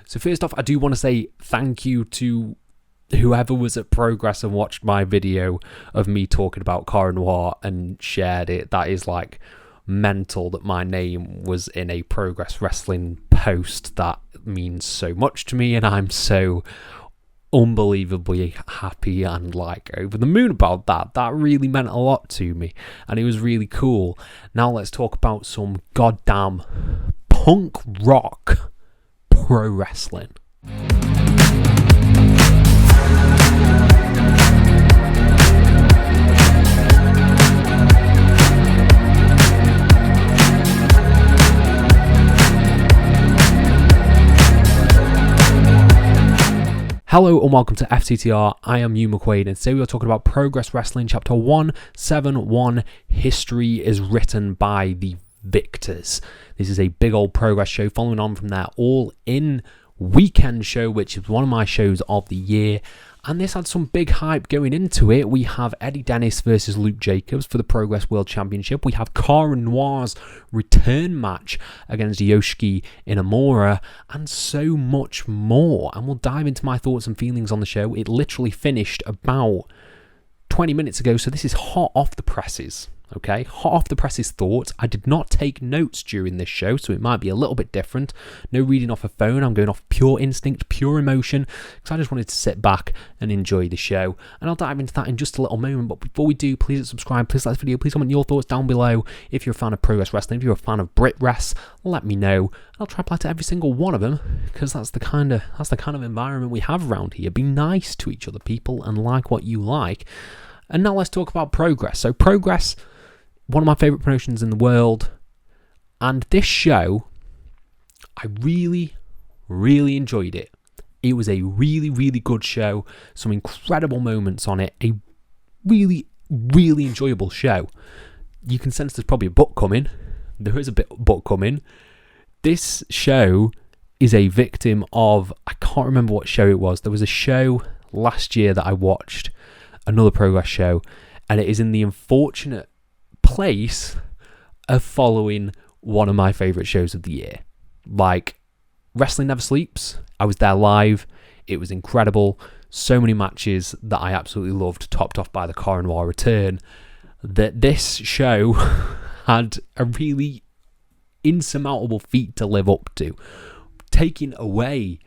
So first off, I do want to say thank you to whoever was at Progress and watched my video of me talking about Cara Noir and shared it. That is like mental that my name was in a Progress Wrestling post. That means so much to me, and I'm so unbelievably happy and like over the moon about that. That really meant a lot to me, and it was really cool. Now let's talk about some goddamn punk rock pro wrestling. Hello and welcome to FTTR. I am Hugh McQuaid, and today we are talking about Progress Wrestling Chapter 171. History is written by the victors. This is a big old Progress show following on from their All-In weekend show, which is one of my shows of the year. And this had some big hype going into it. We have Eddie Dennis versus Luke Jacobs for the Progress World Championship. We have Cara Noir's return match against Yoshiki Inamura, and so much more. And we'll dive into my thoughts and feelings on the show. It literally finished about 20 minutes ago, so this is hot off the presses. Okay, hot off the presses thoughts. I did not take notes during this show, so it might be a little bit different. No reading off a phone. I'm going off pure instinct, pure emotion, because I just wanted to sit back and enjoy the show. And I'll dive into that in just a little moment. But before we do, please subscribe, please like this video, please comment your thoughts down below. If you're a fan of Progress Wrestling, if you're a fan of Brit Rest, let me know. I'll try to apply to every single one of them, because that's the kind of environment we have around here. Be nice to each other, people, and like what you like. And now let's talk about Progress. So Progress, one of my favourite promotions in the world, and this show, I really, really enjoyed it. It was a really, really good show, some incredible moments on it, a really, really enjoyable show. You can sense there's probably a book coming. There is a book coming. This show is a victim of, I can't remember what show it was. There was a show last year that I watched, another Progress show, and it is in the unfortunate place of following one of my favourite shows of the year. Like, Wrestling Never Sleeps. I was there live. It was incredible. So many matches that I absolutely loved, topped off by the Cara Noir return. That this show had a really insurmountable feat to live up to, taking away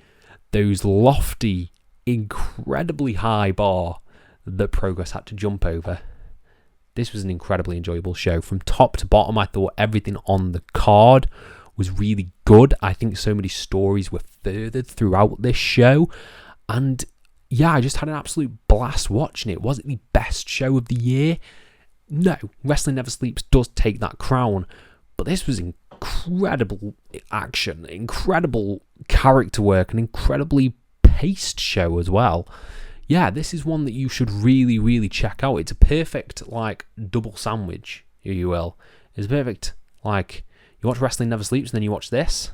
those lofty, incredibly high bar that Progress had to jump over. This was an incredibly enjoyable show. From top to bottom, I thought everything on the card was really good. I think so many stories were furthered throughout this show. And yeah, I just had an absolute blast watching it. Was it the best show of the year? No. Wrestling Never Sleeps does take that crown. But this was incredible action, incredible character work, an incredibly paced show as well. Yeah, this is one that you should really, really check out. It's a perfect, like, double sandwich, if you will. It's perfect, like, you watch Wrestling Never Sleeps and then you watch this.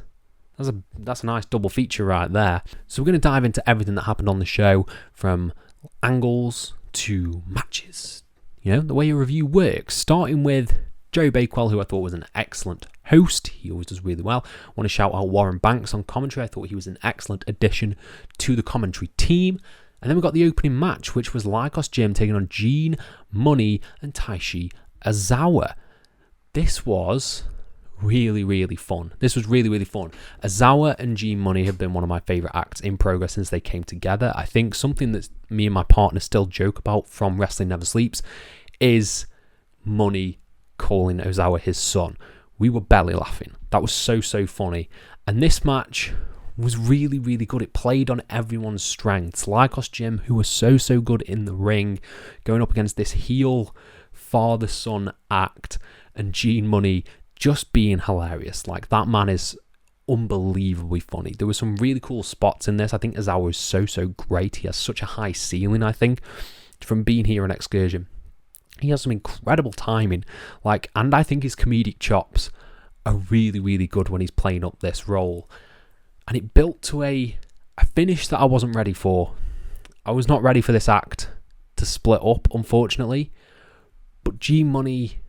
That's a nice double feature right there. So we're going to dive into everything that happened on the show, from angles to matches. You know, the way a review works. Starting with Joe Bakewell, who I thought was an excellent host. He always does really well. I want to shout out Warren Banks on commentary. I thought he was an excellent addition to the commentary team. And then we got the opening match, which was Lycos Gym taking on Jayne, Money, and Taishi Azawa. This was really, really fun. Azawa and Jayne Money have been one of my favourite acts in Progress since they came together. I think something that me and my partner still joke about from Wrestling Never Sleeps is Money calling Azawa his son. We were belly laughing. That was so funny. And this match was really, really good. It played on everyone's strengths. Lycos Gym, who was so good in the ring, going up against this heel father-son act, and Jayne Money just being hilarious. Like, that man is unbelievably funny. There were some really cool spots in this. I think Azawa is so great. He has such a high ceiling, I think, from being here on Excursion. He has some incredible timing. Like, and I think his comedic chops are really, really good when he's playing up this role. And it built to a finish that I wasn't ready for. I was not ready for this act to split up, unfortunately. But Jayne Money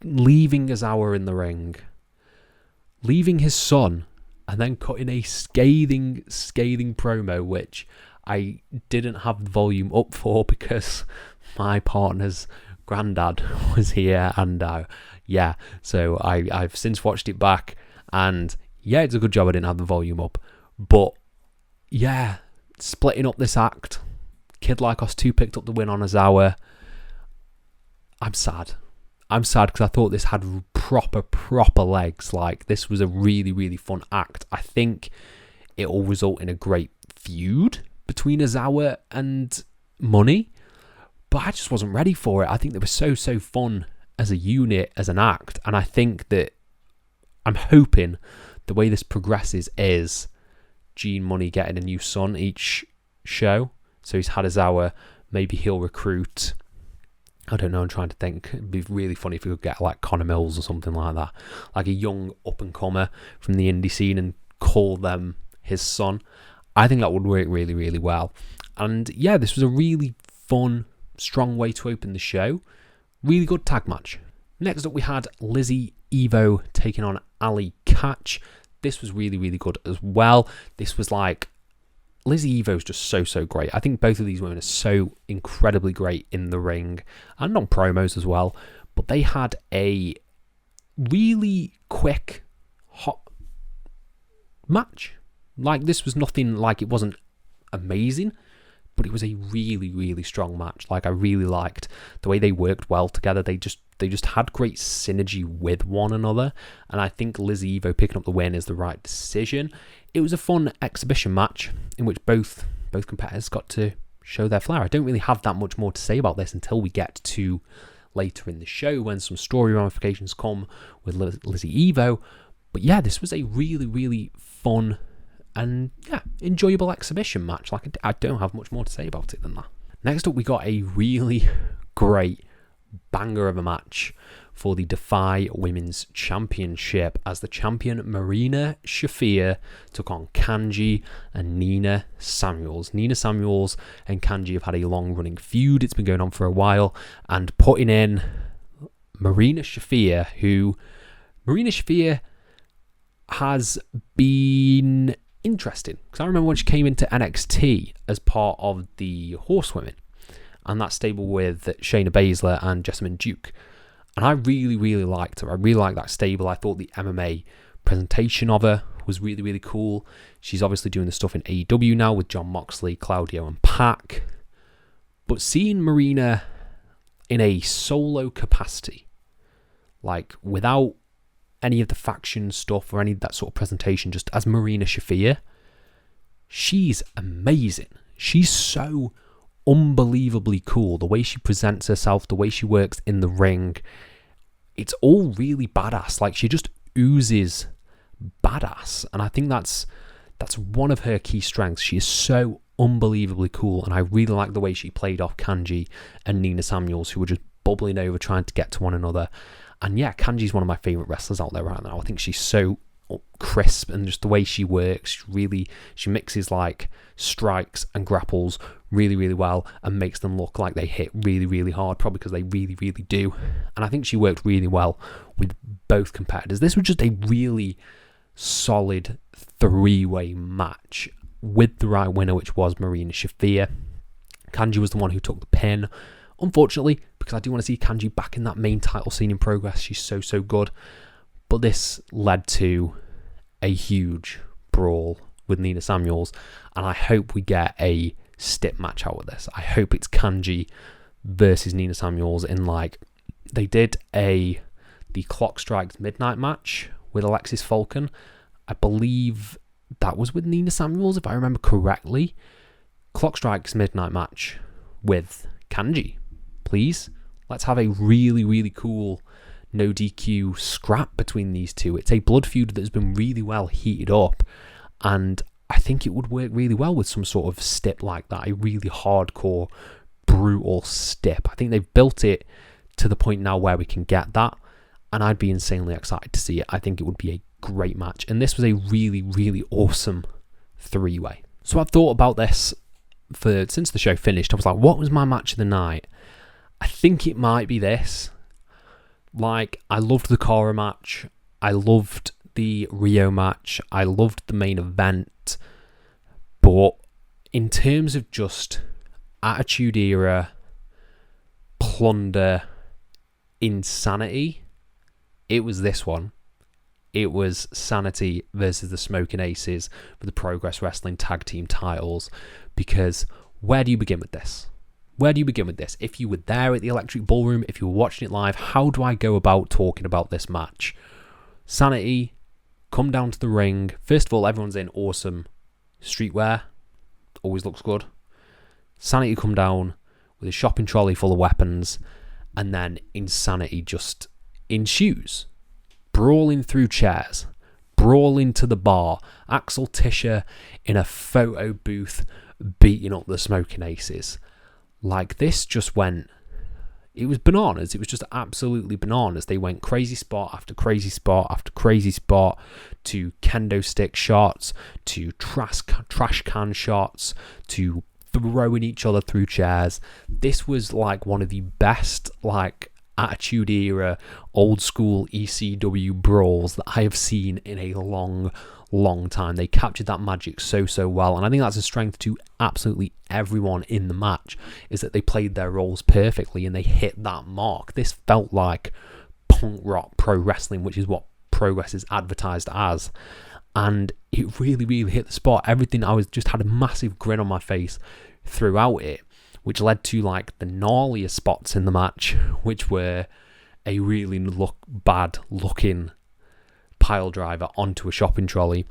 leaving Azawa in the ring, leaving his son and then cutting a scathing promo, which I didn't have the volume up for because my partner's granddad was here, and so I've since watched it back, and yeah, it's a good job I didn't have the volume up. But yeah, splitting up this act, Kid Lycos 2 picked up the win on Ozawa. I'm sad because I thought this had proper legs. Like, this was a really fun act. I think it will result in a great feud between Ozawa and Money, but I just wasn't ready for it. I think they were so fun as a unit, as an act, and I think that I'm hoping the way this progresses is Jayne Money getting a new son each show. So he's had Ozawa, maybe he'll recruit, I don't know, I'm trying to think. It'd be really funny if we could get like Connor Mills or something like that, like a young up-and-comer from the indie scene, and call them his son. I think that would work really well. And yeah, this was a really fun, strong way to open the show. Really good tag match. Next up, we had Lizzie Evo taking on Ali Catch. This was really good as well. This was like, Lizzie Evo's just so great. I think both of these women are so incredibly great in the ring and on promos as well. But they had a really quick, hot match. Like, this was nothing, like, it wasn't amazing, but it was a really strong match. Like, I really liked the way they worked well together. They just had great synergy with one another, and I think Lizzie Evo picking up the win is the right decision. It was a fun exhibition match in which both competitors got to show their flair. I don't really have that much more to say about this until we get to later in the show when some story ramifications come with Lizzie Evo. But yeah, this was a really fun and enjoyable exhibition match. Like, I don't have much more to say about it than that. Next up, we got a really great banger of a match for the Defy Women's Championship as the champion Marina Shafir took on Kanji and Nina Samuels. Nina Samuels and Kanji have had a long-running feud. It's been going on for a while, and putting in Marina Shafir, who Marina Shafir has been interesting, because I remember when she came into NXT as part of the Horsewomen, and that stable with Shayna Baszler and Jessamine Duke. And I really liked her. I really liked that stable. I thought the MMA presentation of her was really cool. She's obviously doing the stuff in AEW now with Jon Moxley, Claudio, and Pac. But seeing Marina in a solo capacity, like without any of the faction stuff or any of that sort of presentation, just as Marina Shafir, she's amazing. She's so unbelievably cool. The way she presents herself, the way she works in the ring, it's all really badass. Like, she just oozes badass, and I think that's one of her key strengths. She is so unbelievably cool, and I really like the way she played off Kanji and Nina Samuels, who were just bubbling over trying to get to one another. And yeah, Kanji's one of my favourite wrestlers out there right now. I think she's so crisp, and just the way she works, she mixes like strikes and grapples really well, and makes them look like they hit really hard, probably because they really do. And I think she worked really well with both competitors. This was just a really solid three-way match with the right winner, which was Marina Shafir. Kanji was the one who took the pin, unfortunately, because I do want to see Kanji back in that main title scene in Progress. She's so good. But this led to a huge brawl with Nina Samuels, and I hope we get a stip match out of this. I hope it's Kanji versus Nina Samuels in, like, they did the Clock Strikes Midnight match with Alexis Falcon. I believe that was with Nina Samuels, if I remember correctly. Clock Strikes Midnight match with Kanji, please. Let's have a really cool no DQ scrap between these two. It's a blood feud that has been really well heated up, and I think it would work really well with some sort of stip like that, a really hardcore, brutal stip. I think they've built it to the point now where we can get that, and I'd be insanely excited to see it. I think it would be a great match, and this was a really awesome three-way. So I've thought about this since the show finished. I was like, what was my match of the night? I think it might be this. Like, I loved the Cara match. I loved the Riho match. I loved the main event. But in terms of just Attitude Era, plunder, insanity, it was this one. It was Sanity versus the Smoking Aces for the Progress Wrestling Tag Team titles. Because where do you begin with this? Where do you begin with this? If you were there at the Electric Ballroom, if you were watching it live, how do I go about talking about this match? Sanity come down to the ring. First of all, everyone's in awesome streetwear. Always looks good. Sanity come down with a shopping trolley full of weapons, and then insanity just ensues. Brawling through chairs, brawling to the bar, Axel Tischer in a photo booth beating up the Smoking Aces. Like, this just went, it was bananas. It was just absolutely bananas. They went crazy spot after crazy spot after crazy spot, to kendo stick shots, to trash can shots, to throwing each other through chairs. This was like one of the best, like, Attitude Era, old school ECW brawls that I have seen in a long time. They captured that magic so well, and I think that's a strength to absolutely everyone in the match, is that they played their roles perfectly and they hit that mark. This felt like punk rock pro wrestling, which is what Progress is advertised as, and it really hit the spot. Everything, I was just had a massive grin on my face throughout it, which led to like the gnarliest spots in the match, which were a really bad looking pile driver onto a shopping trolley,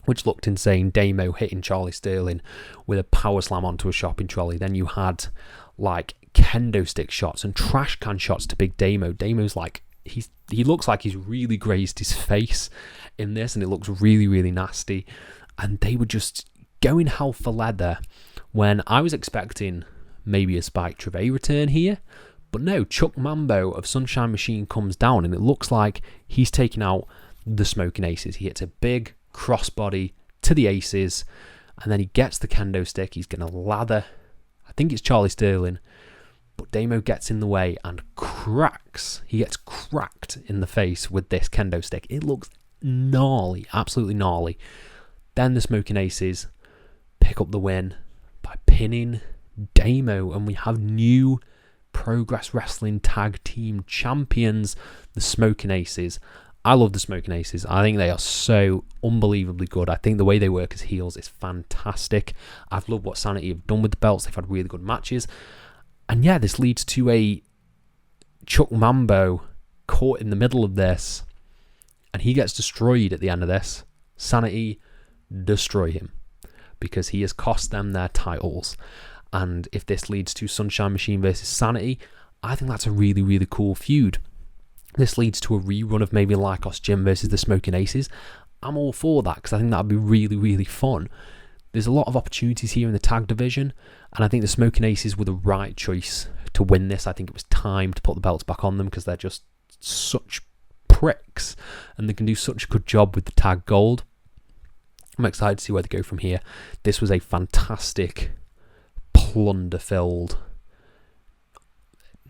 which looked insane. Damo hitting Charlie Sterling with a power slam onto a shopping trolley. Then you had like kendo stick shots and trash can shots to Big Damo. Damo's like, he looks like he's really grazed his face in this, and it looks really nasty. And they were just going hell for leather, when I was expecting maybe a Spike Trivet return here. But no, Chuck Mambo of Sunshine Machine comes down, and it looks like he's taking out the Smoking Aces. He hits a big crossbody to the Aces, and then he gets the kendo stick. He's going to lather, I think it's Charlie Sterling, but Damo gets in the way and cracks. He gets cracked in the face with this kendo stick. It looks gnarly, absolutely gnarly. Then the Smoking Aces pick up the win by pinning Damo, and we have new Progress Wrestling Tag Team Champions, the Smoking Aces. I love the Smoking Aces. I think they are so unbelievably good. I think the way they work as heels is fantastic. I've loved what Sanity have done with the belts. They've had really good matches. And yeah, this leads to a Chuck Mambo caught in the middle of this, and he gets destroyed at the end of this. Sanity destroy him, because he has cost them their titles. And if this leads to Sunshine Machine versus Sanity, I think that's a really cool feud. This leads to a rerun of maybe Lycos Jim versus the Smoking Aces. I'm all for that, because I think that would be really fun. There's a lot of opportunities here in the tag division, and I think the Smoking Aces were the right choice to win this. I think it was time to put the belts back on them, because they're just such pricks, and they can do such a good job with the tag gold. I'm excited to see where they go from here. This was a fantastic, plunder-filled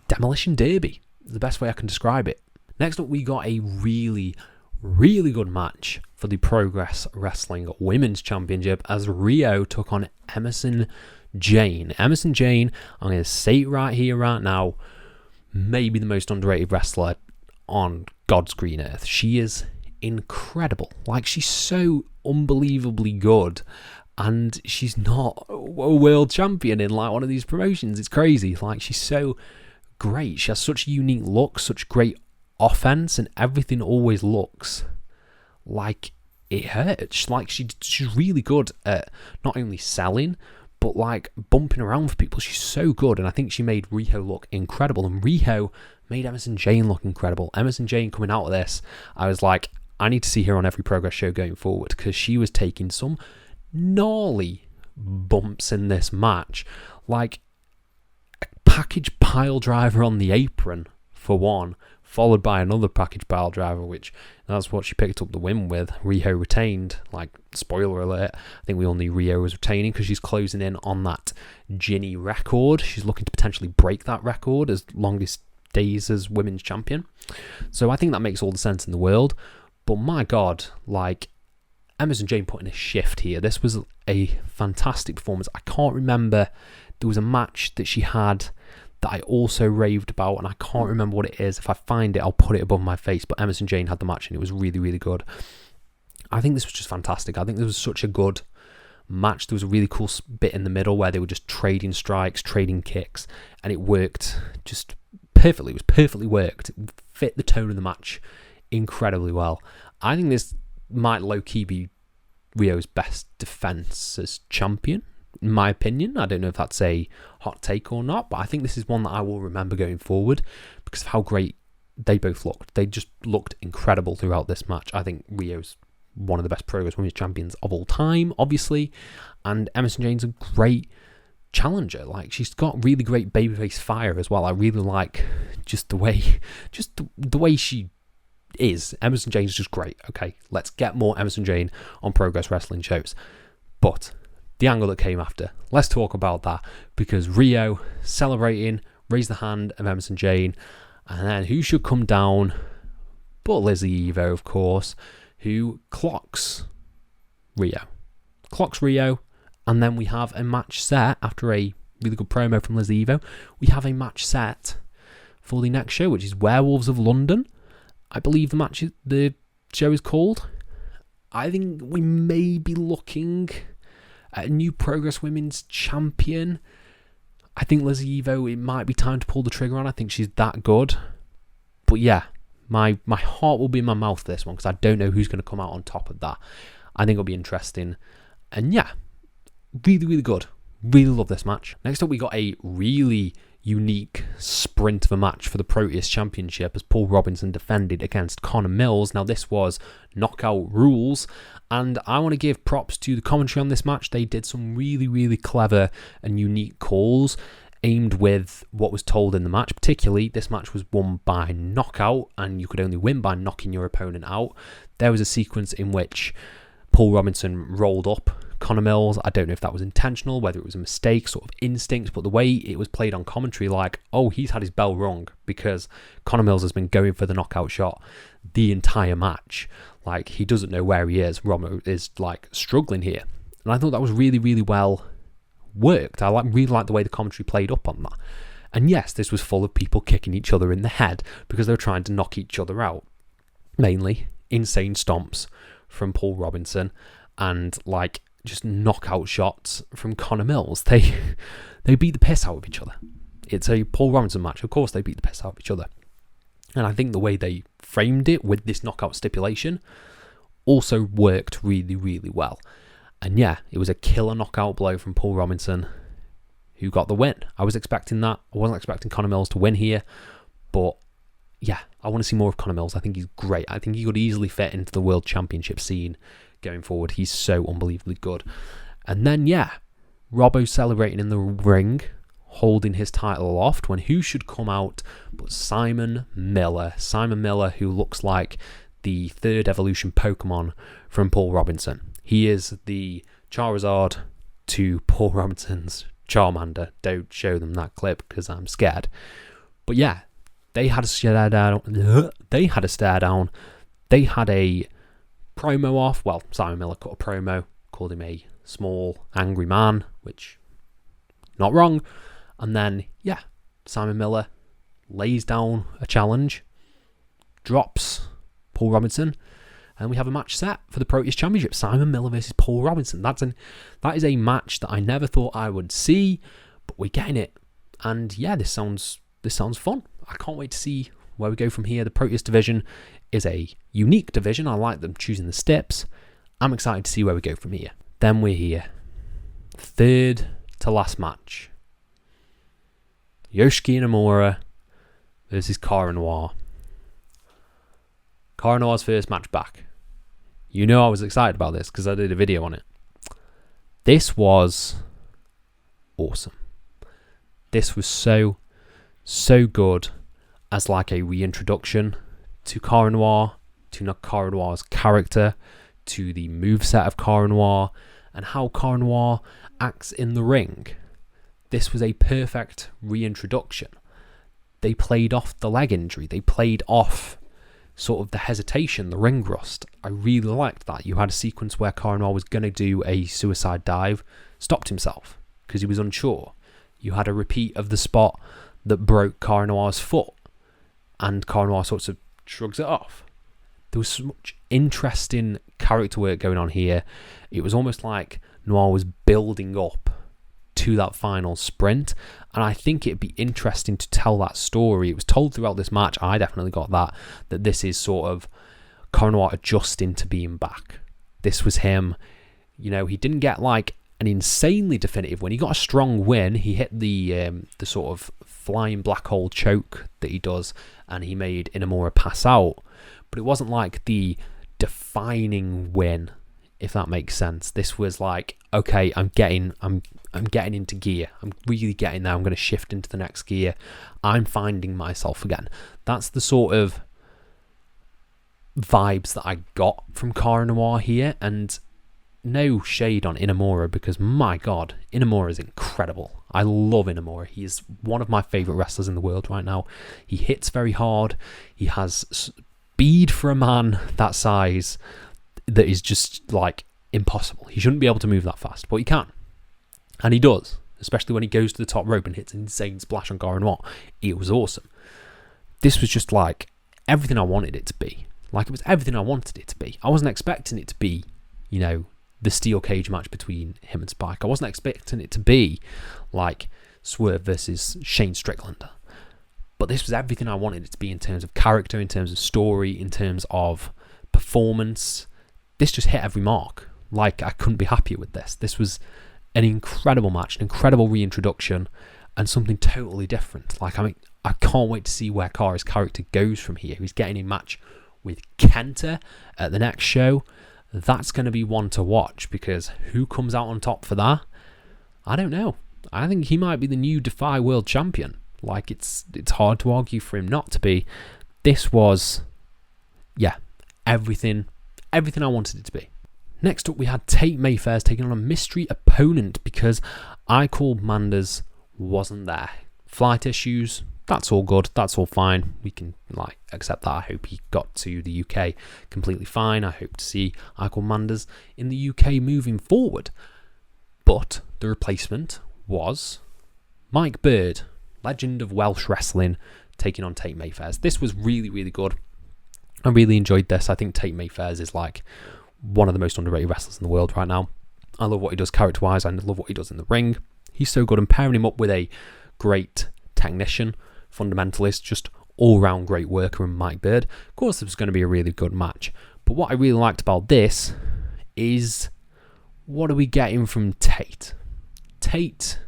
demolition derby. The best way I can describe it. Next up, we got a really good match for the Progress Wrestling Women's Championship, as Riho took on Emersyn Jayne. Emersyn Jayne, I'm going to say it right here, right now, maybe the most underrated wrestler on God's green earth. She is incredible. Like, she's so unbelievably good, and she's not a world champion in like one of these promotions. It's crazy. Like, she's so great. She has such a unique look, such great offense, and everything always looks like it hurts. Like, she's really good at not only selling, but like bumping around for people. She's so good, and I think she made Riho look incredible, and Riho made Emersyn Jayne look incredible. Emersyn Jayne coming out of this, I was like, I need to see her on every Progress show going forward, because she was taking some gnarly bumps in this match. Like, a package pile driver on the apron for one, followed by another package pile driver, which that's what she picked up the win with. Riho retained. Like, spoiler alert, I think we all knew Riho was retaining, because she's closing in on that Ginny record. She's looking to potentially break that record as longest days as women's champion. So I think that makes all the sense in the world. But my God, like, Emersyn Jayne put in a shift here. This was a fantastic performance. I can't remember. There was a match that she had that I also raved about, and I can't remember what it is. If I find it, I'll put it above my face. But Emersyn Jayne had the match, and it was really, really good. I think this was just fantastic. I think this was such a good match. There was a really cool bit in the middle where they were just trading strikes, trading kicks, and it worked just perfectly. It was perfectly worked. It fit the tone of the match incredibly well. I think this might low-key be Riho's best defense as champion, in my opinion. I don't know if that's a hot take or not, but I think this is one that I will remember going forward because of how great they both looked. They just looked incredible throughout this match. I think Riho's one of the best Progress Women's Champions of all time, obviously, and Emersyn Jayne's a great challenger. Like, she's got really great babyface fire as well. I really like just the way she is. Emersyn Jayne's just great. Okay, let's get more Emersyn Jayne on Progress Wrestling shows. But the angle that came after, let's talk about that, because Riho celebrating, raised the hand of Emersyn Jayne, and then who should come down but Lizzie Evo, of course, who clocks Riho, and then we have a match set after a really good promo from Lizzie Evo. We have a match set for the next show, which is Werewolves of London. I believe the show is called. I think we may be looking at a new Progress Women's Champion. I think Lizzie Evo, it might be time to pull the trigger on. I think she's that good. But yeah, my heart will be in my mouth for this one because I don't know who's going to come out on top of that. I think it'll be interesting. And yeah, really, really good. Really love this match. Next up, we got a really unique sprint of a match for the Proteus Championship as Paul Robinson defended against Connor Mills. Now, this was knockout rules, and I want to give props to the commentary on this match. They did some really, really clever and unique calls aimed with what was told in the match. Particularly, this match was won by knockout, and you could only win by knocking your opponent out. There was a sequence in which Paul Robinson rolled up Connor Mills. I don't know if that was intentional, whether it was a mistake, sort of instinct, but the way it was played on commentary, like, oh, he's had his bell rung because Connor Mills has been going for the knockout shot the entire match. Like, he doesn't know where he is. Romo is, like, struggling here. And I thought that was really, really well worked. I really liked the way the commentary played up on that. And yes, this was full of people kicking each other in the head because they were trying to knock each other out. Mainly insane stomps from Paul Robinson and, like, just knockout shots from Connor Mills. They beat the piss out of each other. It's a Paul Robinson match. Of course they beat the piss out of each other. And I think the way they framed it with this knockout stipulation also worked really, really well. And yeah, it was a killer knockout blow from Paul Robinson who got the win. I was expecting that. I wasn't expecting Connor Mills to win here. But yeah, I want to see more of Connor Mills. I think he's great. I think he could easily fit into the World Championship scene going forward. He's so unbelievably good. And then yeah, Robbo celebrating in the ring, holding his title aloft, when who should come out but Simon Miller. Simon Miller, who looks like the third evolution Pokemon from Paul Robinson. He is the Charizard to Paul Robinson's Charmander. Don't show them that clip because I'm scared. But yeah, they had a stare down. They had a promo off. Well, Simon Miller cut a promo, called him a small, angry man, which, not wrong. And then, yeah, Simon Miller lays down a challenge, drops Paul Robinson, and we have a match set for the Proteus Championship. Simon Miller versus Paul Robinson. That is a match that I never thought I would see, but we're getting it. And yeah, this sounds fun. I can't wait to see where we go from here. The Proteus division is a unique division. I like them choosing the steps. I'm excited to see where we go from here. Then we're here. Third to last match. Yoshiki Inamura versus Cara Noir. Cara Noir's first match back. You know I was excited about this because I did a video on it. This was awesome. This was so good as like a reintroduction to Cara Noir, to Cara Noir's character, to the moveset of Cara Noir, and how Cara Noir acts in the ring. This was a perfect reintroduction. They played off the leg injury. They played off sort of the hesitation, the ring rust. I really liked that. You had a sequence where Cara Noir was going to do a suicide dive, stopped himself because he was unsure. You had a repeat of the spot that broke Cara Noir's foot, and Cara Noir sort of shrugs it off. There was so much interesting character work going on here. It was almost like Noir was building up to that final sprint, and I think it'd be interesting to tell that story. It was told throughout this match. I definitely got that this is sort of Cara Noir adjusting to being back. This was him, you know, he didn't get like an insanely definitive win. He got a strong win. He hit the sort of flying black hole choke that he does, and he made Inamura pass out, but it wasn't like the defining win, if that makes sense. This was like, okay, I'm getting into gear. I'm really getting there. I'm going to shift into the next gear. I'm finding myself again. That's the sort of vibes that I got from Cara Noir here, and no shade on Inamura, because my god, Inamura is incredible. I love Inamura. He is one of my favourite wrestlers in the world right now. He hits very hard. He has speed for a man that size that is just like impossible. He shouldn't be able to move that fast, but he can. And he does, especially when he goes to the top rope and hits an insane splash on Cara Noir. It was awesome. This was just like everything I wanted it to be. Like, it was everything I wanted it to be. I wasn't expecting it to be, you know, the steel cage match between him and Spike. I wasn't expecting it to be like Swerve versus Shane Strickland. But this was everything I wanted it to be in terms of character, in terms of story, in terms of performance. This just hit every mark. Like, I couldn't be happier with this. This was an incredible match, an incredible reintroduction, and something totally different. Like, I mean, I can't wait to see where Cara's character goes from here. He's getting a match with Kenta at the next show. That's going to be one to watch, because who comes out on top for that? I don't know. I think he might be the new Defy World Champion. Like, it's hard to argue for him not to be. This was, yeah, everything I wanted it to be. Next up, we had Tate Mayfair's taking on a mystery opponent because I Called Manders wasn't there. Flight issues, that's all good, that's all fine. We can like accept that. I hope he got to the UK completely fine. I hope to see I Called Manders in the UK moving forward. But the replacement was Mike Bird, legend of Welsh wrestling, taking on Tate Mayfair's. This was really, really good. I really enjoyed this. I think Tate Mayfair's is like one of the most underrated wrestlers in the world right now. I love what he does character-wise. I love what he does in the ring. He's so good, and pairing him up with a great technician, fundamentalist, just all-round great worker in Mike Bird. Of course, this was going to be a really good match. But what I really liked about this is, what are we getting from Tate? Tate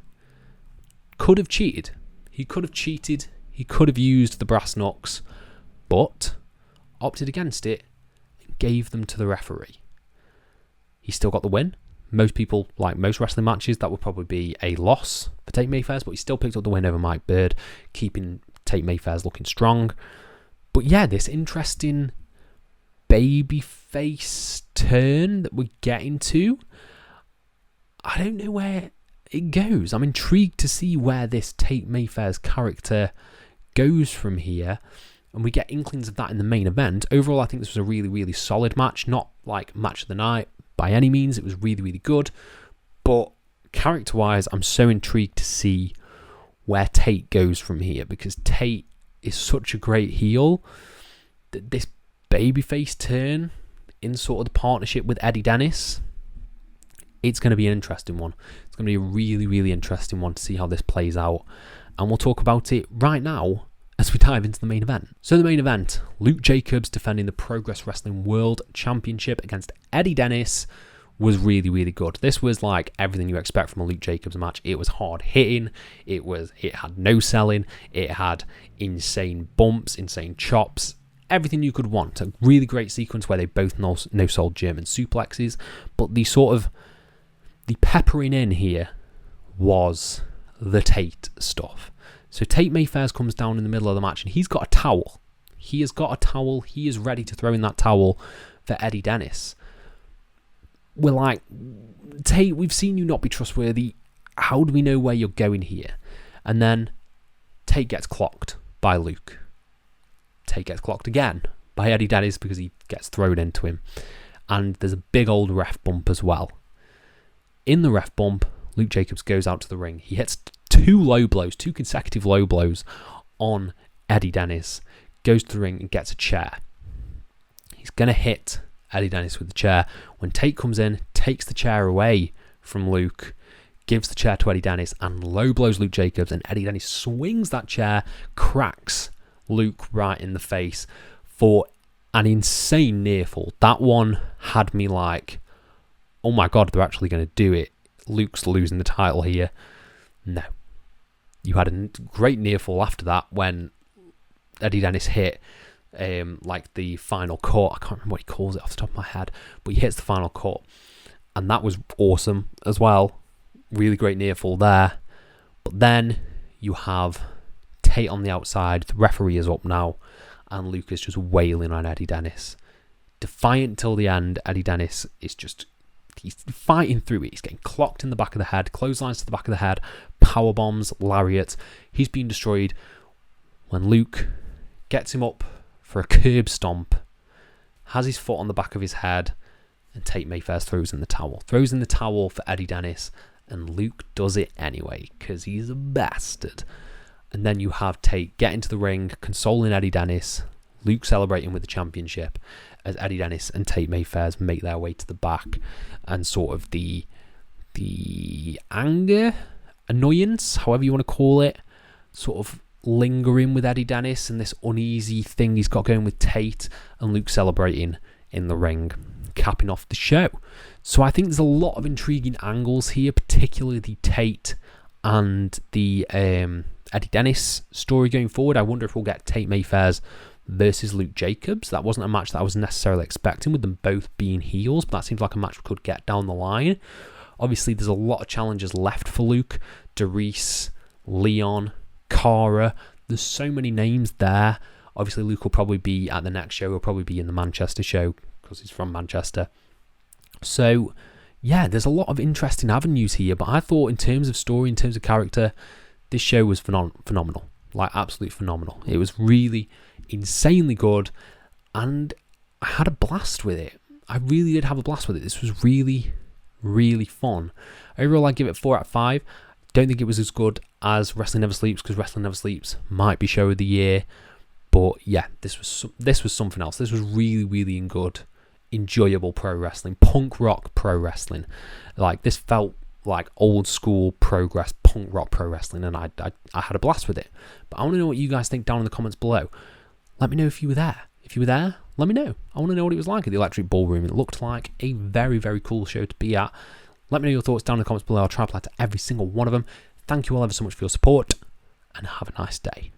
could have cheated. He could have cheated. He could have used the brass knucks, but opted against it and gave them to the referee. He still got the win. Most people, like most wrestling matches, that would probably be a loss for Tate Mayfair's, but he still picked up the win over Mike Bird, keeping Tate Mayfair's looking strong. But yeah, this interesting babyface turn that we're getting to, I don't know where it goes. I'm intrigued to see where this Tate Mayfair's character goes from here, and we get inklings of that in the main event. Overall, I think this was a really, really solid match. Not like match of the night by any means. It was really, really good. But character-wise, I'm so intrigued to see where Tate goes from here, because Tate is such a great heel that this babyface turn in sort of the partnership with Eddie Dennis, it's going to be an interesting one. It's going to be a really, really interesting one to see how this plays out. And we'll talk about it right now as we dive into the main event. So the main event, Luke Jacobs defending the Progress Wrestling World Championship against Eddie Dennis, was really, really good. This was like everything you expect from a Luke Jacobs match. It was hard hitting. It had no selling. It had insane bumps, insane chops, everything you could want. A really great sequence where they both no-sold German suplexes, but the peppering in here was the Tate stuff. So Tate Mayfair's comes down in the middle of the match and he's got a towel. He has got a towel. He is ready to throw in that towel for Eddie Dennis. We're like, Tate, we've seen you not be trustworthy. How do we know where you're going here? And then Tate gets clocked by Luke. Tate gets clocked again by Eddie Dennis because he gets thrown into him. And there's a big old ref bump as well. In the ref bump, Luke Jacobs goes out to the ring. He hits two consecutive low blows on Eddie Dennis. Goes to the ring and gets a chair. He's going to hit Eddie Dennis with the chair. When Tate comes in, takes the chair away from Luke, gives the chair to Eddie Dennis and low blows Luke Jacobs, and Eddie Dennis swings that chair, cracks Luke right in the face for an insane near fall. That one had me like, oh my god, they're actually going to do it. Luke's losing the title here. No. You had a great near fall after that when Eddie Dennis hit like the final cut. I can't remember what he calls it off the top of my head, but he hits the final cut, and that was awesome as well. Really great near fall there. But then you have Tate on the outside. The referee is up now, and Luke is just wailing on Eddie Dennis. Defiant till the end. Eddie Dennis is just, he's fighting through it. He's getting clocked in the back of the head, clotheslines to the back of the head, power bombs, lariats. He's being destroyed when Luke gets him up for a curb stomp, has his foot on the back of his head, and Tate Mayfair throws in the towel. Throws in the towel for Eddie Dennis, and Luke does it anyway, because he's a bastard. And then you have Tate get into the ring, consoling Eddie Dennis, Luke celebrating with the championship, as Eddie Dennis and Tate Mayfair make their way to the back, and sort of the anger, annoyance, however you want to call it, sort of lingering with Eddie Dennis, and this uneasy thing he's got going with Tate, and Luke celebrating in the ring, capping off the show. So I think there's a lot of intriguing angles here, particularly the Tate and the Eddie Dennis story going forward. I wonder if we'll get Tate Mayfair's versus Luke Jacobs. That wasn't a match that I was necessarily expecting, with them both being heels, but that seems like a match we could get down the line. Obviously, there's a lot of challenges left for Luke. Doris, Leon, Cara. There's so many names there. Obviously, Luke will probably be at the next show. He'll probably be in the Manchester show because he's from Manchester. So, yeah, there's a lot of interesting avenues here. But I thought in terms of story, in terms of character, this show was phenomenal. Like, absolutely phenomenal. It was really insanely good. And I had a blast with it. I really did have a blast with it. This was really, really fun. Overall, I'd give it 4 out of 5. Don't think it was as good as Wrestling Never Sleeps, because Wrestling Never Sleeps might be show of the year. But yeah, this was something else. This was really, really good, enjoyable pro wrestling, punk rock pro wrestling. Like, this felt like old school punk rock pro wrestling, and I had a blast with it. But I want to know what you guys think down in the comments below. Let me know if you were there. If you were there, let me know. I want to know what it was like at the Electric Ballroom. It looked like a very, very cool show to be at. Let me know your thoughts down in the comments below. I'll try to reply to every single one of them. Thank you all ever so much for your support, and have a nice day.